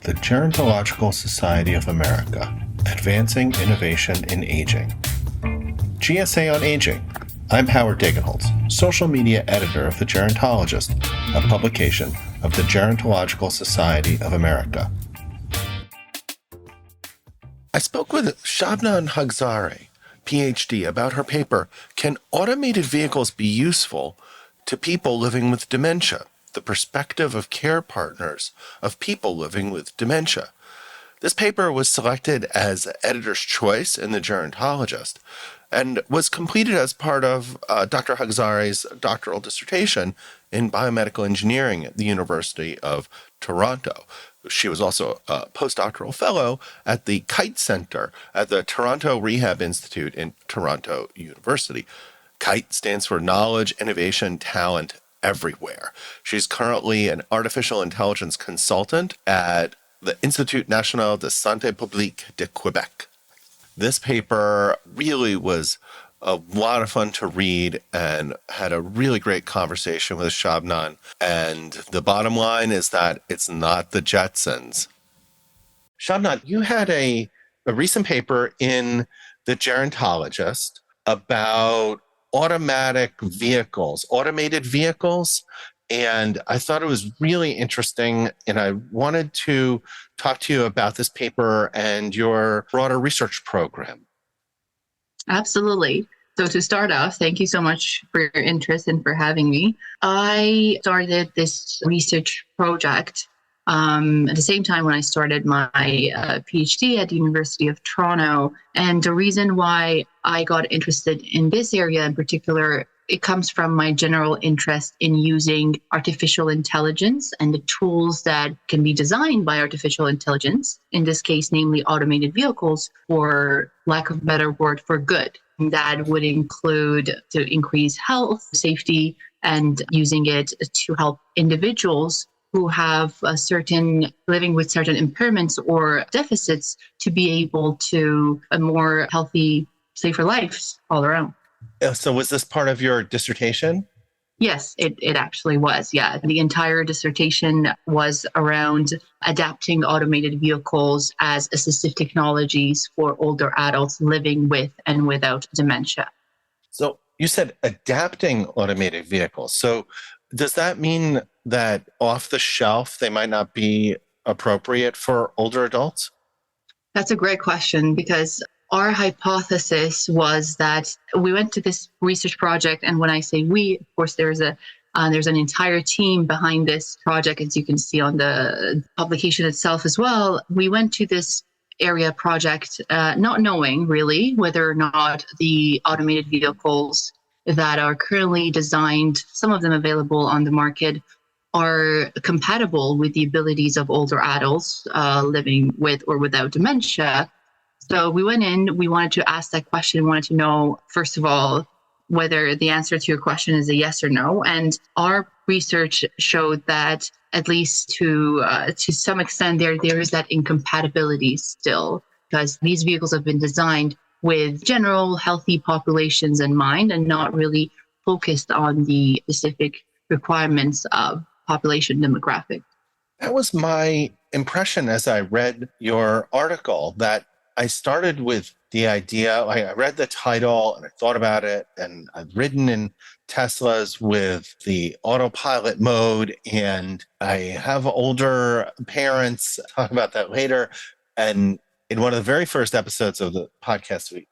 the Gerontological Society of America, Advancing Innovation in Aging. GSA on Aging. I'm Howard Degenholtz, social media editor of The Gerontologist, a publication of the Gerontological Society of America. I spoke with Shabnam Haghzare, PhD, about her paper, Can Automated Vehicles Be Useful to People Living with Dementia? The Perspective of Care Partners of People Living with Dementia. This paper was selected as editor's choice in the Gerontologist and was completed as part of Dr. Haghzare's doctoral dissertation in biomedical engineering at the University of Toronto. She was also a postdoctoral fellow at the KITE Center at the Toronto Rehab Institute in Toronto University. KITE stands for Knowledge, Innovation, Talent Everywhere. She's currently an artificial intelligence consultant at the Institut National de Santé Publique de Quebec. This paper really was a lot of fun to read and had a really great conversation with Shabnam. And the bottom line is that it's not the Jetsons. Shabnam, you had a recent paper in the Gerontologist about automated vehicles. And I thought it was really interesting. And I wanted to talk to you about this paper and your broader research program. Absolutely. So to start off, thank you so much for your interest and for having me. I started this research project at the same time when I started my PhD at the University of Toronto. And the reason why I got interested in this area in particular, it comes from my general interest in using artificial intelligence and the tools that can be designed by artificial intelligence, in this case, namely automated vehicles, for lack of a better word, for good. That would include to increase health, safety, and using it to help individuals who have living with certain impairments or deficits to be able to a more healthy, safer lives all around. So was this part of your dissertation? Yes, it actually was. Yeah. The entire dissertation was around adapting automated vehicles as assistive technologies for older adults living with and without dementia. So you said adapting automated vehicles. So does that mean that off the shelf, they might not be appropriate for older adults? That's a great question, because our hypothesis was that we went to this research project, and when I say we, of course, there's an entire team behind this project, as you can see on the publication itself as well. We went to this area project not knowing really whether or not the automated vehicles that are currently designed, some of them available on the market, are compatible with the abilities of older adults living with or without dementia. So we went in, we wanted to ask that question, we wanted to know, first of all, whether the answer to your question is a yes or no. And our research showed that at least to some extent there is that incompatibility still, because these vehicles have been designed with general healthy populations in mind and not really focused on the specific requirements of population demographic. That was my impression as I read your article, that I started with the idea, I read the title and I thought about it, and I've ridden in Teslas with the autopilot mode, and I have older parents, talk about that later. And in one of the very first episodes of the podcast, we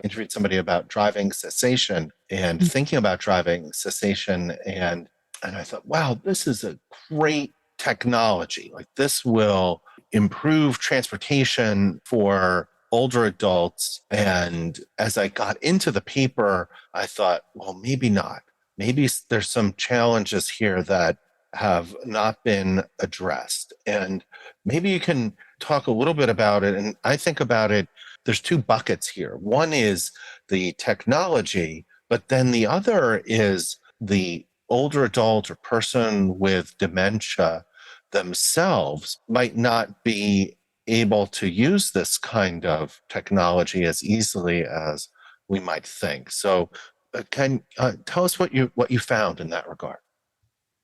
interviewed somebody about driving cessation and thinking about driving cessation. And I thought, wow, this is a great technology. Like, this will improve transportation for older adults. And as I got into the paper, I thought, well, maybe not. Maybe there's some challenges here that have not been addressed. And maybe you can talk a little bit about it. And I think about it, there's two buckets here. One is the technology, but then the other is the older adult or person with dementia themselves might not be able to use this kind of technology as easily as we might think. So can tell us what you found in that regard.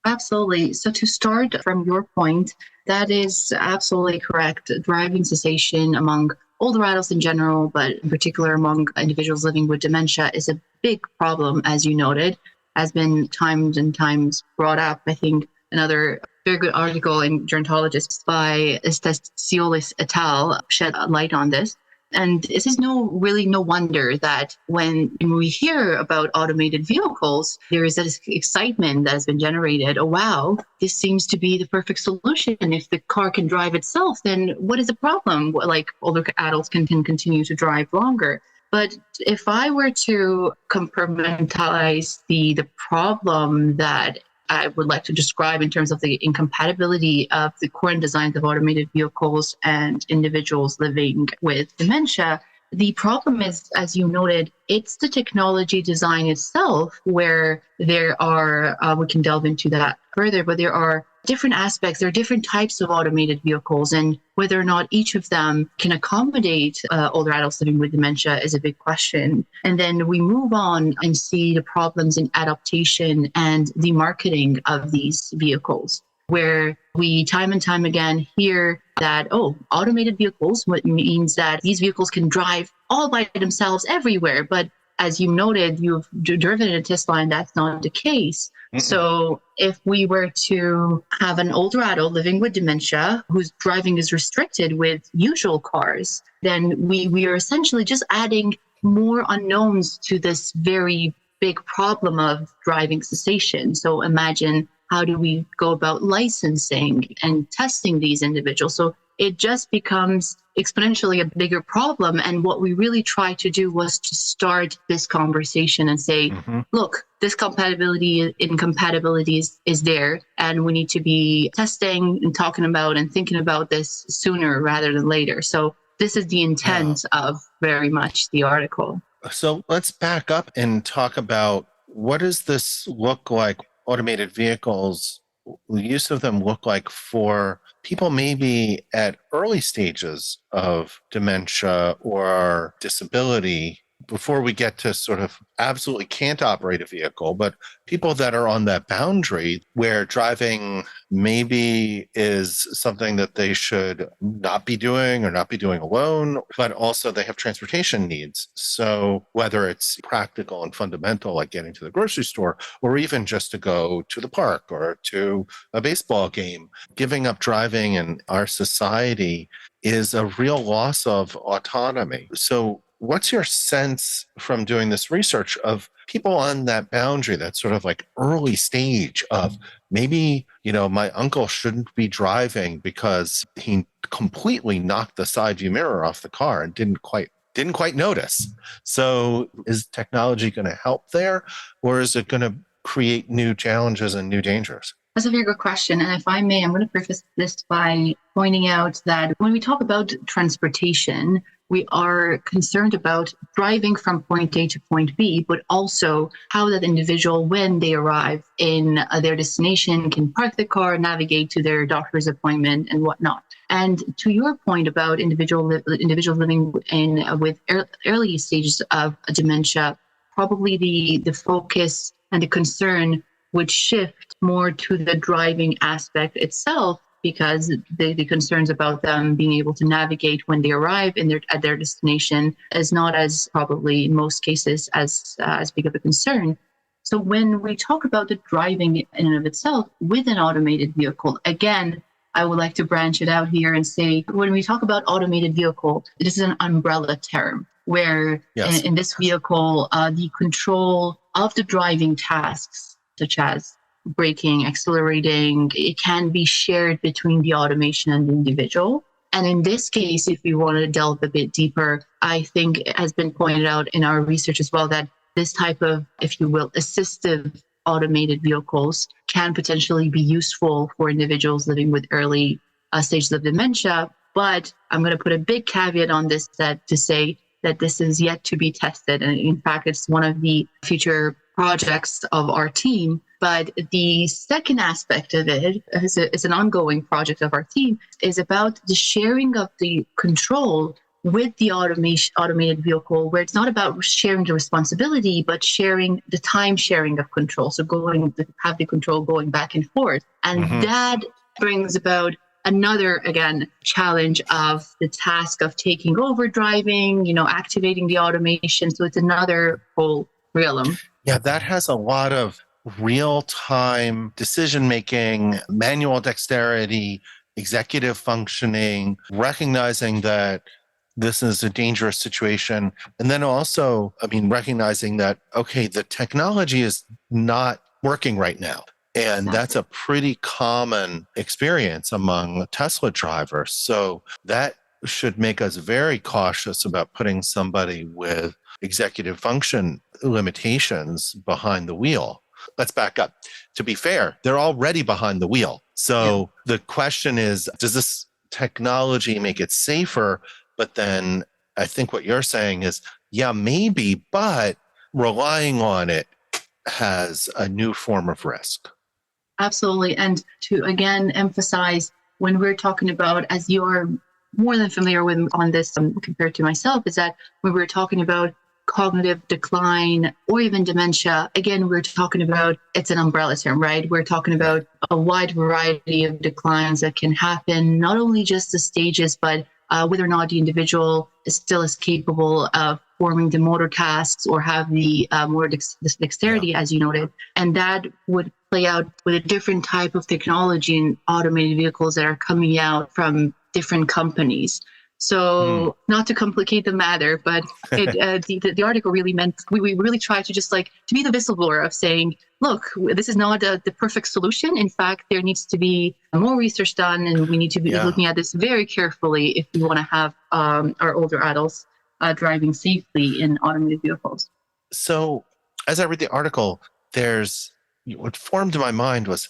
Absolutely. So to start from your point, that is absolutely correct. Driving cessation among older adults in general, but in particular among individuals living with dementia, is a big problem, as you noted, has been times and times brought up. I think another very good article in Gerontologist by Siolis et al. Shed a light on this. And this is really no wonder that when we hear about automated vehicles, there is this excitement that has been generated. Oh, wow, this seems to be the perfect solution. If the car can drive itself, then what is the problem? Like older adults can continue to drive longer. But if I were to compartmentalize the problem that I would like to describe in terms of the incompatibility of the current designs of automated vehicles and individuals living with dementia, the problem is, as you noted, it's the technology design itself where there are, we can delve into that further, but there are different aspects, there are different types of automated vehicles, and whether or not each of them can accommodate older adults living with dementia is a big question. And then we move on and see the problems in adaptation and the marketing of these vehicles, where we time and time again hear that, oh, automated vehicles, what means that these vehicles can drive all by themselves everywhere. But as you noted, you've driven in a Tesla and that's not the case. So if we were to have an older adult living with dementia whose driving is restricted with usual cars, then we are essentially just adding more unknowns to this very big problem of driving cessation. So imagine, how do we go about licensing and testing these individuals? So it just becomes exponentially a bigger problem. And what we really tried to do was to start this conversation and say, look, this incompatibility is there, and we need to be testing and talking about and thinking about this sooner rather than later. So this is the intent of very much the article. So let's back up and talk about, what does this look like, automated vehicles, the use of them look like for people maybe at early stages of dementia or disability, before we get to sort of absolutely can't operate a vehicle, but people that are on that boundary where driving maybe is something that they should not be doing or not be doing alone, but also they have transportation needs. So whether it's practical and fundamental, like getting to the grocery store, or even just to go to the park or to a baseball game, giving up driving in our society is a real loss of autonomy. So what's your sense from doing this research of people on that boundary, that sort of like early stage of maybe, my uncle shouldn't be driving because he completely knocked the side view mirror off the car and didn't quite notice. So is technology going to help there, or is it going to create new challenges and new dangers? That's a very good question. And if I may, I'm going to preface this by pointing out that when we talk about transportation, we are concerned about driving from point A to point B, but also how that individual, when they arrive in their destination, can park the car, navigate to their doctor's appointment and whatnot. And to your point about individuals living with early stages of dementia, probably the focus and the concern would shift more to the driving aspect itself, because the concerns about them being able to navigate when they arrive at their destination is not as, probably in most cases, as big of a concern. So when we talk about the driving in and of itself with an automated vehicle, again, I would like to branch it out here and say, when we talk about automated vehicle, this is an umbrella term where in this vehicle, the control of the driving tasks, such as braking, accelerating, it can be shared between the automation and the individual. And in this case, if we want to delve a bit deeper, I think it has been pointed out in our research as well that this type of, if you will, assistive automated vehicles can potentially be useful for individuals living with early stages of dementia. But I'm going to put a big caveat on this, to say that this is yet to be tested. And in fact, it's one of the future projects of our team. But the second aspect of it is an ongoing project of our team, is about the sharing of the control with the automated vehicle, where it's not about sharing the responsibility, but sharing the time sharing of control. So have the control going back and forth. And that brings about another, again, challenge of the task of taking over driving, activating the automation. So it's another whole realm. Yeah, that has a lot of real-time decision-making, manual dexterity, executive functioning, recognizing that this is a dangerous situation. And then also, recognizing that, okay, the technology is not working right now. And that's a pretty common experience among Tesla drivers. So that should make us very cautious about putting somebody with executive function limitations behind the wheel. Let's back up. To be fair, they're already behind the wheel. So the question is, does this technology make it safer? But then I think what you're saying is, yeah, maybe, but relying on it has a new form of risk. Absolutely. And to again emphasize, when we're talking about, as you're more than familiar with on this compared to myself, is that when we're talking about cognitive decline or even dementia, again, we're talking about, it's an umbrella term, right? We're talking about a wide variety of declines that can happen, not only just the stages, but whether or not the individual still is capable of performing the motor tasks or have the motor dexterity, as you noted. And that would play out with a different type of technology and automated vehicles that are coming out from different companies. So not to complicate the matter, but the article really meant, we really tried to just to be the whistleblower of saying, look, this is not the perfect solution. In fact, there needs to be more research done, and we need to be looking at this very carefully if we want to have our older adults driving safely in automated vehicles. So as I read the article, what formed in my mind was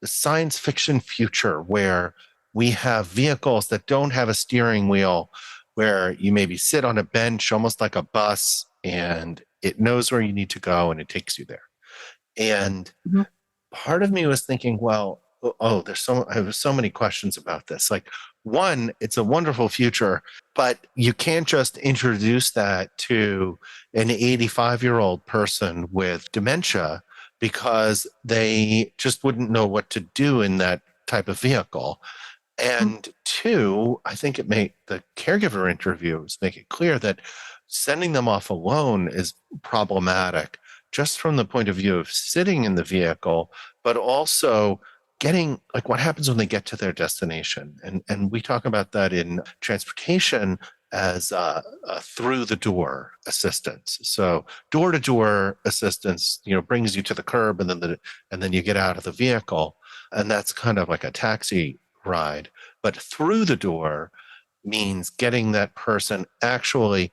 the science fiction future where we have vehicles that don't have a steering wheel, where you maybe sit on a bench almost like a bus and it knows where you need to go and it takes you there. And part of me was thinking, well, I have so many questions about this. One, it's a wonderful future, but you can't just introduce that to an 85-year-old person with dementia because they just wouldn't know what to do in that type of vehicle. And two, I think the caregiver interviews make it clear that sending them off alone is problematic, just from the point of view of sitting in the vehicle, but also getting what happens when they get to their destination. And we talk about that in transportation as a through the door assistance. So door to door assistance, brings you to the curb and then you get out of the vehicle. And that's kind of like a taxi ride. But through the door means getting that person actually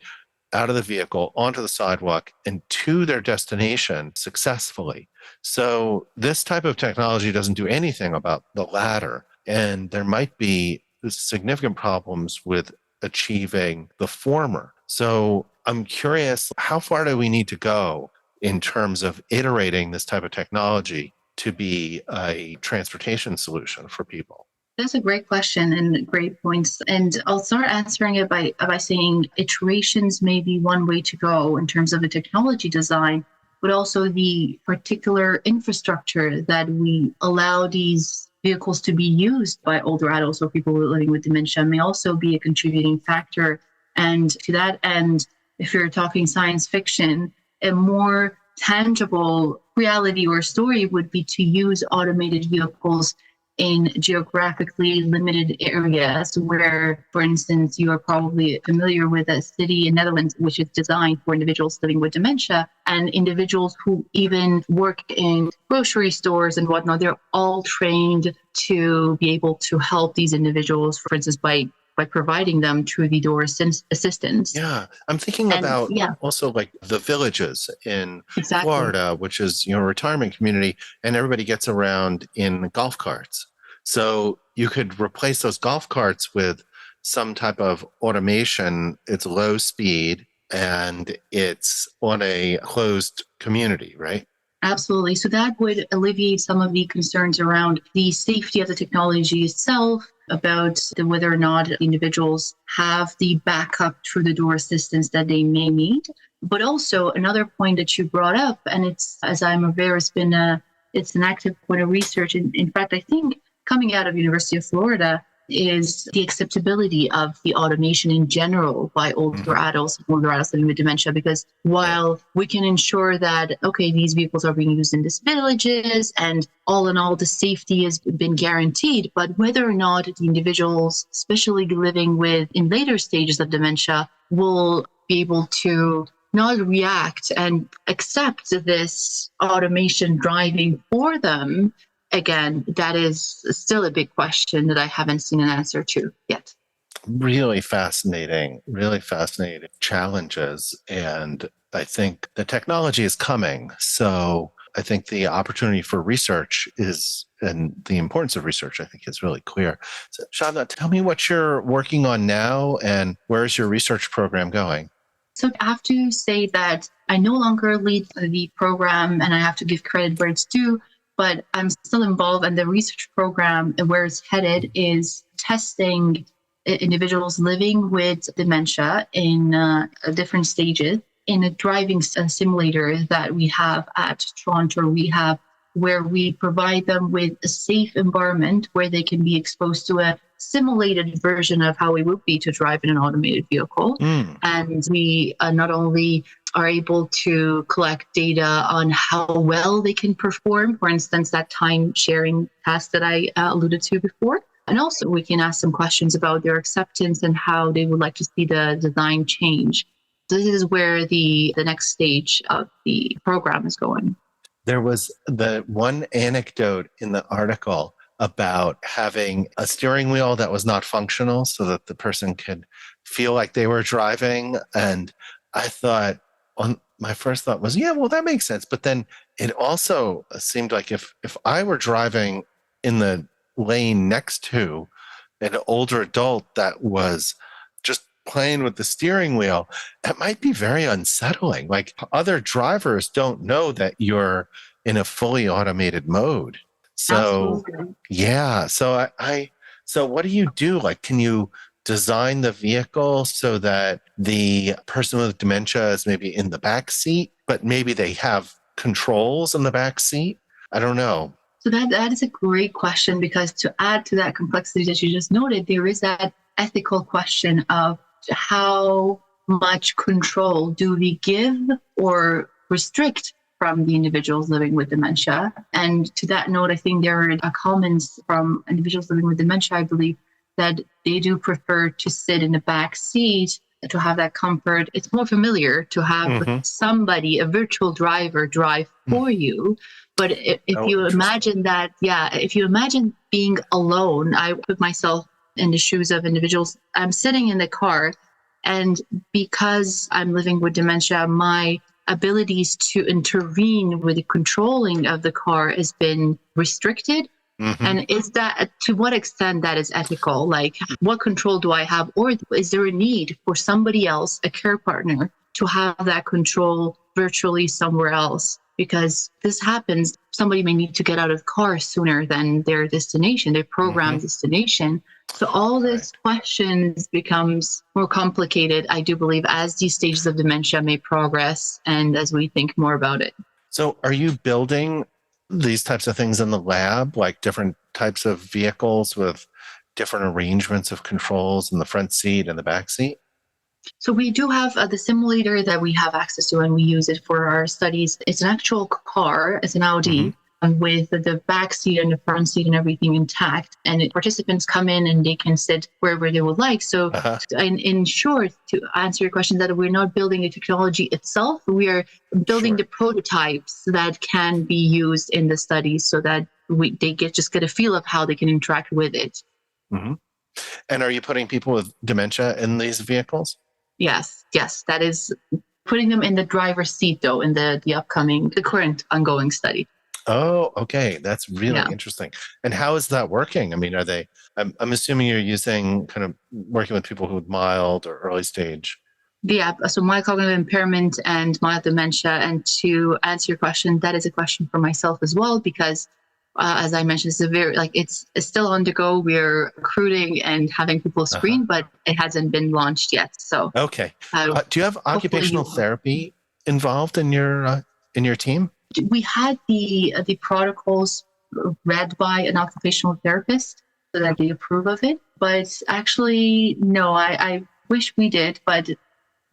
out of the vehicle, onto the sidewalk, and to their destination successfully. So this type of technology doesn't do anything about the latter. And there might be significant problems with achieving the former. So I'm curious, how far do we need to go in terms of iterating this type of technology to be a transportation solution for people? That's a great question and great points. And I'll start answering it by saying iterations may be one way to go in terms of the technology design, but also the particular infrastructure that we allow these vehicles to be used by older adults or people living with dementia may also be a contributing factor. And to that end, if you're talking science fiction, a more tangible reality or story would be to use automated vehicles in geographically limited areas where, for instance, you are probably familiar with a city in Netherlands, which is designed for individuals living with dementia, and individuals who even work in grocery stores and whatnot. They're all trained to be able to help these individuals, for instance, by providing them through the door assistance. Yeah, I'm thinking about also the villages in Florida, which is a retirement community, and everybody gets around in golf carts. So you could replace those golf carts with some type of automation. It's low speed and it's on a closed community, right? Absolutely. So that would alleviate some of the concerns around the safety of the technology itself, about whether or not individuals have the backup through the door assistance that they may need. But also another point that you brought up, and it's, as I'm aware, it's an active point of research. In fact, I think coming out of University of Florida, is the acceptability of the automation in general by older adults living with dementia. Because while we can ensure that, okay, these vehicles are being used in these villages and all in all, the safety has been guaranteed, but whether or not the individuals, especially living with in later stages of dementia, will be able to not react and accept this automation driving for them, again, that is still a big question that I haven't seen an answer to yet. Really fascinating challenges. And I think the technology is coming. So I think the opportunity for research is, and the importance of research, I think is really clear. So Shabnam, tell me what you're working on now and where's your research program going? So I have to say that I no longer lead the program, and I have to give credit where it's due, but I'm still involved. And the research program, where it's headed, is testing individuals living with dementia in different stages in a driving simulator that we have at Toronto Rehab, where we provide them with a safe environment where they can be exposed to a simulated version of how it would be to drive in an automated vehicle. And we not only are able to collect data on how well they can perform, for instance, that time sharing task that I alluded to before. And also we can ask some questions about their acceptance and how they would like to see the design change. So this is where the next stage of the program is going. There was the one anecdote in the article about having a steering wheel that was not functional so that the person could feel like they were driving. And I thought, my first thought was, yeah, well, that makes sense. But then it also seemed like if I were driving in the lane next to an older adult that was just playing with the steering wheel, that might be very unsettling. Like other drivers don't know that you're in a fully automated mode. So, Absolutely. yeah. So so what do you do? Like, can you design the vehicle so that the person with dementia is maybe in the back seat, but maybe they have controls in the back seat? I don't know. So that is a great question, because to add to that complexity that you just noted, there is that ethical question of how much control do we give or restrict from the individuals living with dementia. And to that note, I think there are comments from individuals living with dementia, I believe, that they do prefer to sit in the back seat to have that comfort. It's more familiar to have somebody, a virtual driver, drive for you. But if you imagine that, if you imagine being alone, I put myself in the shoes of individuals. I'm sitting in the car, and because I'm living with dementia, my abilities to intervene with the controlling of the car has been restricted. And is that, to what extent that is ethical? Like, what control do I have? Or is there a need for somebody else, a care partner, to have that control virtually somewhere else? Because this happens, somebody may need to get out of the car sooner than their destination, their program destination. So all these questions becomes more complicated, I do believe, as these stages of dementia may progress and as we think more about it. So are you building these types of things in the lab, like different types of vehicles with different arrangements of controls in the front seat and the back seat? So we do have the simulator that we have access to, and we use it for our studies. It's an actual car, it's an Audi, with the back seat and the front seat and everything intact. And participants come in and they can sit wherever they would like. So in short, to answer your question, that we're not building the technology itself, we are building the prototypes that can be used in the studies so that they just get a feel of how they can interact with it. And are you putting people with dementia in these vehicles? Yes, that is putting them in the driver's seat, though, in the current ongoing study. Oh, okay. That's really interesting. And how is that working? I mean, I'm assuming you're using kind of working with people who have mild or early stage Yeah, so mild cognitive impairment and mild dementia. And to answer your question, that is a question for myself as well, because as I mentioned, it's still on the go. We're recruiting and having people Uh-huh. screen, but it hasn't been launched yet. So Okay. Do you have hopefully occupational therapy involved in your team? we had the protocols read by an occupational therapist so that they approve of it. But actually, no, I wish we did, but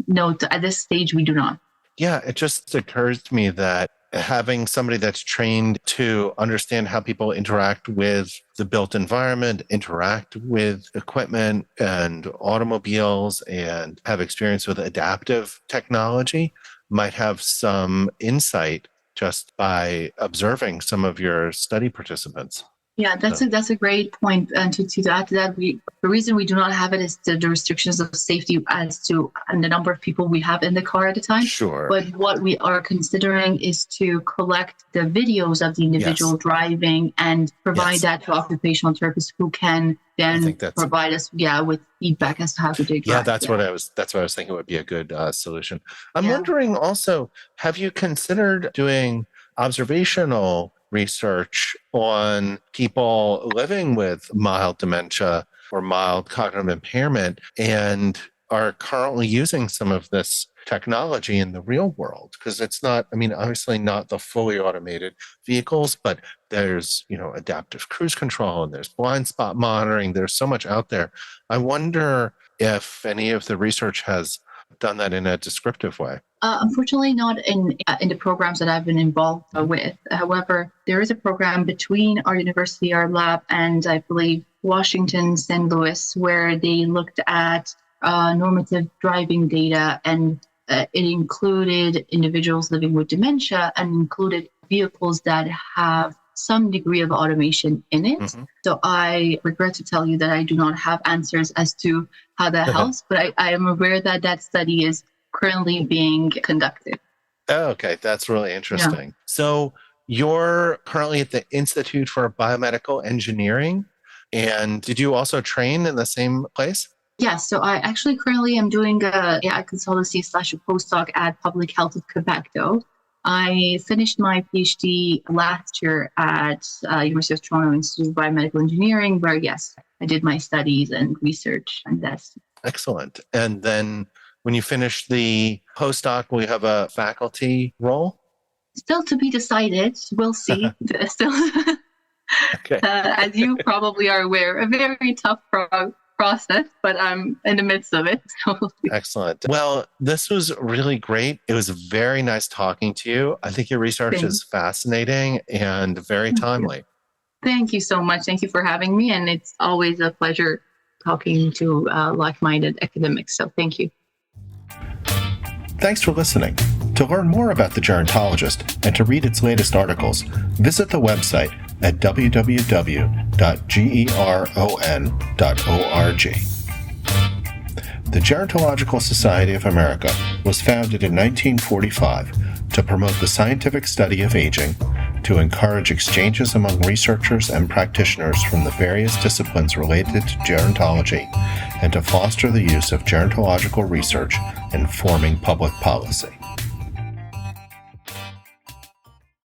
no, at this stage, we do not. Yeah, it just occurs to me that having somebody that's trained to understand how people interact with the built environment, interact with equipment and automobiles, and have experience with adaptive technology might have some insight just by observing some of your study participants. Yeah, that's a great point. And to add to that, the reason we do not have it is the restrictions of safety as to and the number of people we have in the car at a time. Sure. But what we are considering is to collect the videos of the individual driving and provide that to occupational therapists who can then provide us with feedback as to how to do. Yeah, that's what I was thinking would be a good solution. I'm wondering also, have you considered doing observational research on people living with mild dementia or mild cognitive impairment and are currently using some of this technology in the real world? Because it's not, obviously not the fully automated vehicles, but there's, adaptive cruise control and there's blind spot monitoring. There's so much out there. I wonder if any of the research has done that in a descriptive way. Unfortunately, not in the programs that I've been involved with. However, there is a program between our university, our lab, and I believe Washington, St. Louis, where they looked at normative driving data, and it included individuals living with dementia and included vehicles that have some degree of automation in it. Mm-hmm. So I regret to tell you that I do not have answers as to how that helps, but I am aware that that study is currently being conducted. Oh, okay. That's really interesting. Yeah. So you're currently at the Institute for Biomedical Engineering. And did you also train in the same place? Yeah, so I actually currently am doing a consultancy / a postdoc at Public Health of Quebec, though. I finished my PhD last year at University of Toronto Institute of Biomedical Engineering, where, yes, I did my studies and research, and that's excellent. And then when you finish the postdoc, will you have a faculty role? Still to be decided. We'll see. Still, okay. As you probably are aware, a very tough process, but I'm in the midst of it. So. Excellent. Well, this was really great. It was very nice talking to you. I think your research is fascinating and very timely. Thank you so much. Thank you for having me. And it's always a pleasure talking to like-minded academics. So thank you. Thanks for listening. To learn more about the Gerontologist and to read its latest articles, visit the website at www.geron.org. The Gerontological Society of America was founded in 1945 to promote the scientific study of aging, to encourage exchanges among researchers and practitioners from the various disciplines related to gerontology, and to foster the use of gerontological research in forming public policy.